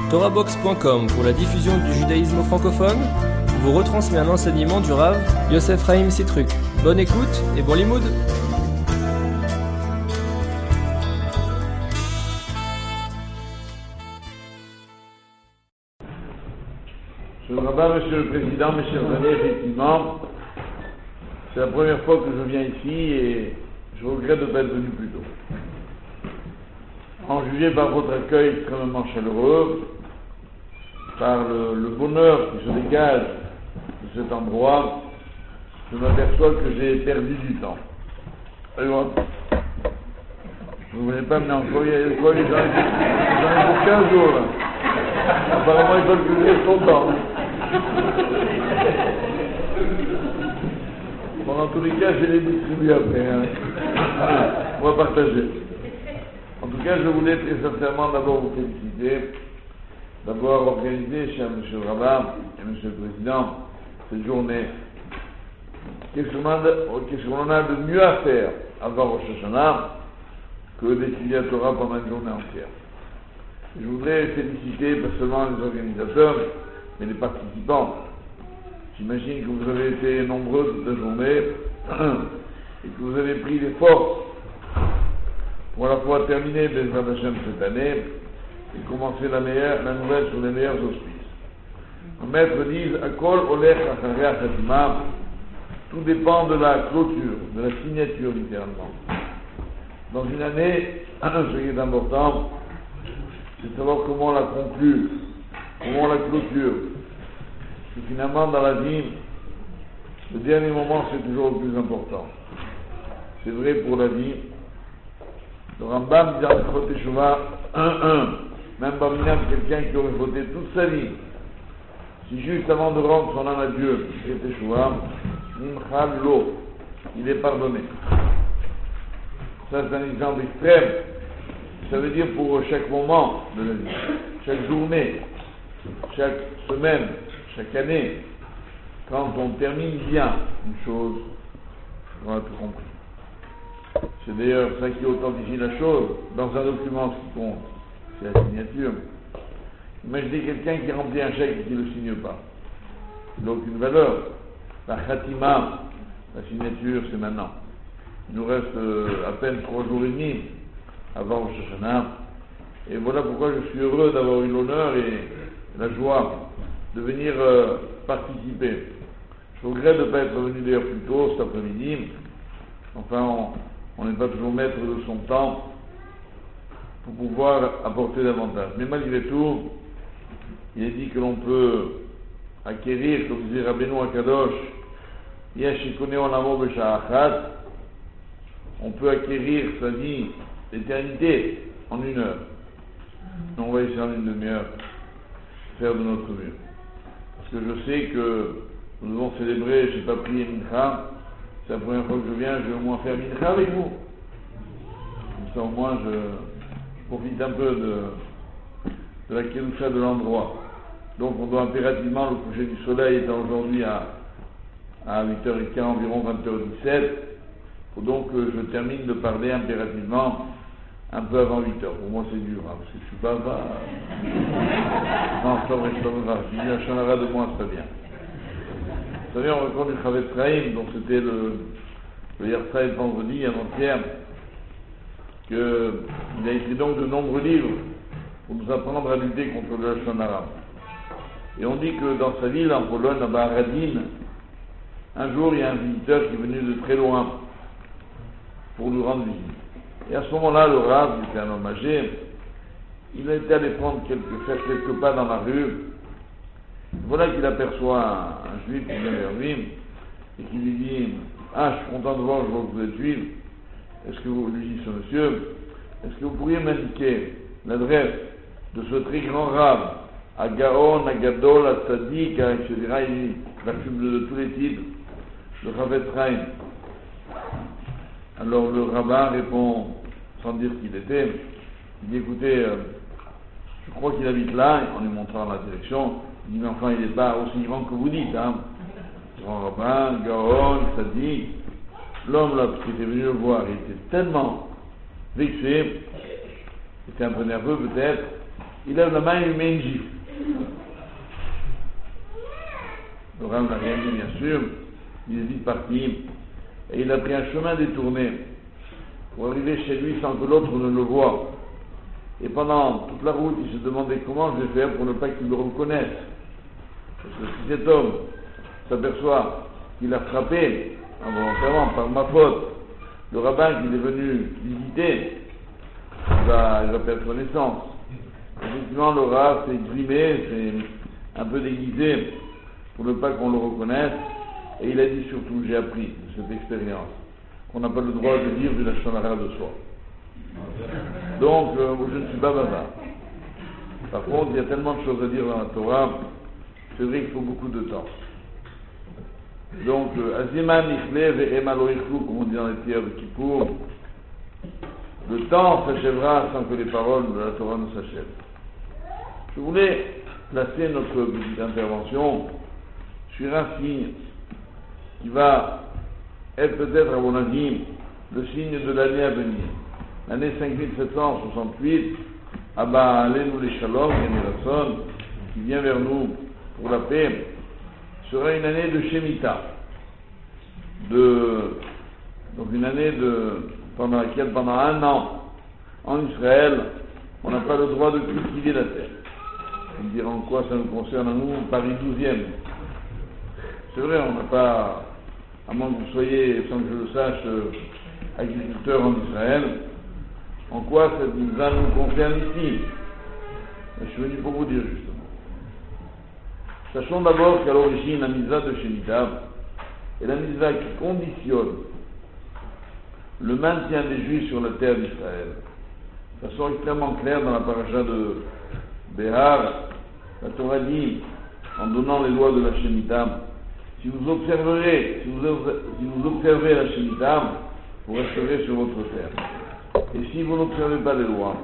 TorahBox.com pour la diffusion du judaïsme francophone vous retransmet un enseignement du Rav Yosef Chaim Sitruk. Bonne écoute et bon limoud. Monsieur le rabbin, monsieur le président, mes chers amis, effectivement, c'est la première fois que je viens ici et je regrette de ne pas être venu plus tôt. En juger par votre accueil extrêmement chaleureux, par le bonheur qui se dégage de cet endroit, je m'aperçois que j'ai perdu du temps. Allez, voir. Vous ne voulez pas venir encore, il y a quoi, j'en ai pour 15 jours là. Apparemment, ils veulent que je reste longtemps. Bon, dans tous les cas, je les distribue après. Hein. On va partager. En tout cas, je voulais très sincèrement d'abord vous féliciter d'avoir organisé, cher monsieur le rabbin et monsieur le président, cette journée. Qu'est-ce qu'on a de mieux à faire avant Rosh Hashanah que d'étudier la Torah pendant une journée entière. Je voudrais féliciter pas seulement les organisateurs, mais les participants. J'imagine que vous avez été nombreux toute la journée et que vous avez pris des forces pour à la fois terminer Bezrat Hashem cette année et commencer la nouvelle sur les meilleurs auspices. Les maîtres disent Akol Olech Acharei Chatima. Tout dépend de la clôture, de la signature littéralement. Dans une année, ce qui est important, c'est de savoir comment on la conclut, comment on la clôture. Parce que finalement, dans la vie, le dernier moment, c'est toujours le plus important. C'est vrai pour la vie. Le Rambam dit en Chot Teshuvah 1-1, même Baminam, quelqu'un qui aurait fauté toute sa vie, si juste avant de rendre son âme à Dieu, Chot Teshuvah, Nimchal Lo, il est pardonné. Ça, c'est un exemple extrême. Ça veut dire pour chaque moment de la vie, chaque journée, chaque semaine, chaque année, quand on termine bien une chose, on a tout compris. C'est d'ailleurs ça qui authentifie la chose. Dans un document, ce qui compte, c'est la signature. Imaginez quelqu'un qui remplit un chèque et qui ne le signe pas. Il n'a aucune valeur. La khatima, la signature, c'est maintenant. Il nous reste à peine 3 jours et demi avant Rosh Hashanah. Et voilà pourquoi je suis heureux d'avoir eu l'honneur et la joie de venir participer. Je regrette de ne pas être venu d'ailleurs plus tôt cet après-midi. Enfin, on n'est pas toujours maître de son temps pour pouvoir apporter davantage. Mais malgré tout, il est dit que l'on peut acquérir, comme disait Rabbeinu Akadosh, on peut acquérir sa vie d'éternité en 1 heure. On va essayer en 1 demi-heure faire de notre mieux. Parce que je sais que nous devons célébrer, je n'ai pas prié Mincha, c'est la première fois que je viens, je vais au moins faire Mincha avec vous. Comme ça au moins je profite un peu de la Kedusha de l'endroit. Donc on doit impérativement, le coucher du soleil étant aujourd'hui à 8h15, environ 20h17, il faut donc que je termine de parler impérativement un peu avant 8h. Pour moi c'est dur, hein, parce que je suis bavard. Non, c'est pas vrai, je suis pas bavard. Je dis la chanara de moi, c'est pas bien. Vous savez, on raconte du Chavetz Chaim, donc c'était le Yersaïd vendredi, avant-hier, qu'il a écrit donc de nombreux livres pour nous apprendre à lutter contre le Lashon Hara. Et on dit que dans sa ville, en Pologne, à Baradine, un jour, il y a un visiteur qui est venu de très loin pour nous rendre visite. Et à ce moment-là, le Rav, qui était un homme âgé, il a été allé faire quelques pas dans la rue. Voilà qu'il aperçoit un juif qui vient vers lui et qui lui dit « Ah, je suis content de voir, je vois que vous êtes juif. Est-ce que vous, lui dit ce monsieur, est-ce que vous pourriez m'indiquer l'adresse de ce très grand Rav, à Gaon, à Gadol, à Tzadik, etc. » Il la cumule de tous les titres, le Chavetz Chaim. Alors le rabbin répond, sans dire qui il était, il dit écoutez, je crois qu'il habite là, en lui montrant la direction, il dit mais enfin il n'est pas aussi grand que vous dites, hein. Grand rabbin, Gaon, Tzadik. L'homme là qui était venu le voir, il était tellement vexé, était un peu nerveux peut-être, il lève la main et il met une gifle. Le Rav n'a rien dit, bien sûr, il est vite parti, et il a pris un chemin détourné pour arriver chez lui sans que l'autre ne le voie. Et pendant toute la route, il se demandait comment je vais faire pour ne pas qu'il le reconnaisse. Parce que si cet homme s'aperçoit qu'il a frappé, involontairement, par ma faute, le rabbin qu'il est venu visiter, il va perdre connaissance. Effectivement, le Rav s'est grimé, c'est un peu déguisé pour ne pas qu'on le reconnaisse, et il a dit surtout, j'ai appris de cette expérience, qu'on n'a pas le droit de dire du lachon hara de soi. Donc, je ne suis pas bavard. Par contre, il y a tellement de choses à dire dans la Torah, c'est vrai qu'il faut beaucoup de temps. Donc, Aziman Ichlev et Emalo Ichlou, comme on dit dans les prières de Kippour, le temps s'achèvera sans que les paroles de la Torah ne s'achèvent. Je voulais placer notre petite intervention sur un signe qui va être peut-être, à mon avis, le signe de l'année à venir. L'année 5768, Abba Alenu les Shalom, Yamirason, qui vient vers nous pour la paix, sera une année de Shemitah. Donc une année pendant laquelle, pendant un an, en Israël, on n'a pas le droit de cultiver la terre. Vous me direz en quoi ça nous concerne à nous, Paris 12e. C'est vrai, on n'a pas, à moins que vous soyez, sans que je le sache, agriculteur en Israël, en quoi cette mitzvah nous concerne ici? Je suis venu pour vous dire justement. Sachons d'abord qu'à l'origine, la mitzvah de Shemitah est la mitzvah qui conditionne le maintien des Juifs sur la terre d'Israël. De façon extrêmement claire dans la paracha de Behar, la Torah dit, en donnant les lois de la Shemitah, si vous observez la Shemitah, vous resterez sur votre terre. Et si vous n'observez pas les lois,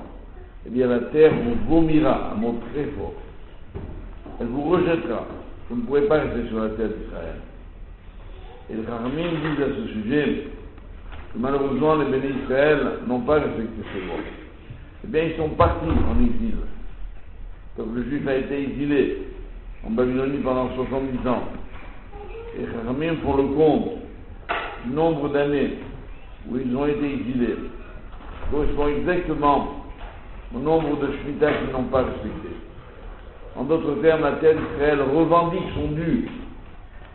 eh bien la terre vous vomira, un mot très fort. Elle vous rejettera. Vous ne pourrez pas rester sur la terre d'Israël. Et les Chachamim disent à ce sujet que malheureusement les bénis Israël n'ont pas respecté ces lois. Eh bien ils sont partis en exil. Donc le juif a été exilé en Babylonie pendant 70 ans. Et les Chachamim font le compte du nombre d'années où ils ont été exilés. Correspond exactement au nombre de Shemitah qu'ils n'ont pas respecté. En d'autres termes, la terre d'Israël revendique son dû.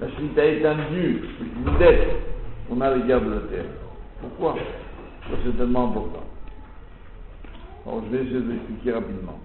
La Shemitah est un dû, c'est une dette qu'on a à l'égard de la terre. Pourquoi? Parce que c'est tellement important. Alors je vais essayer de l'expliquer rapidement.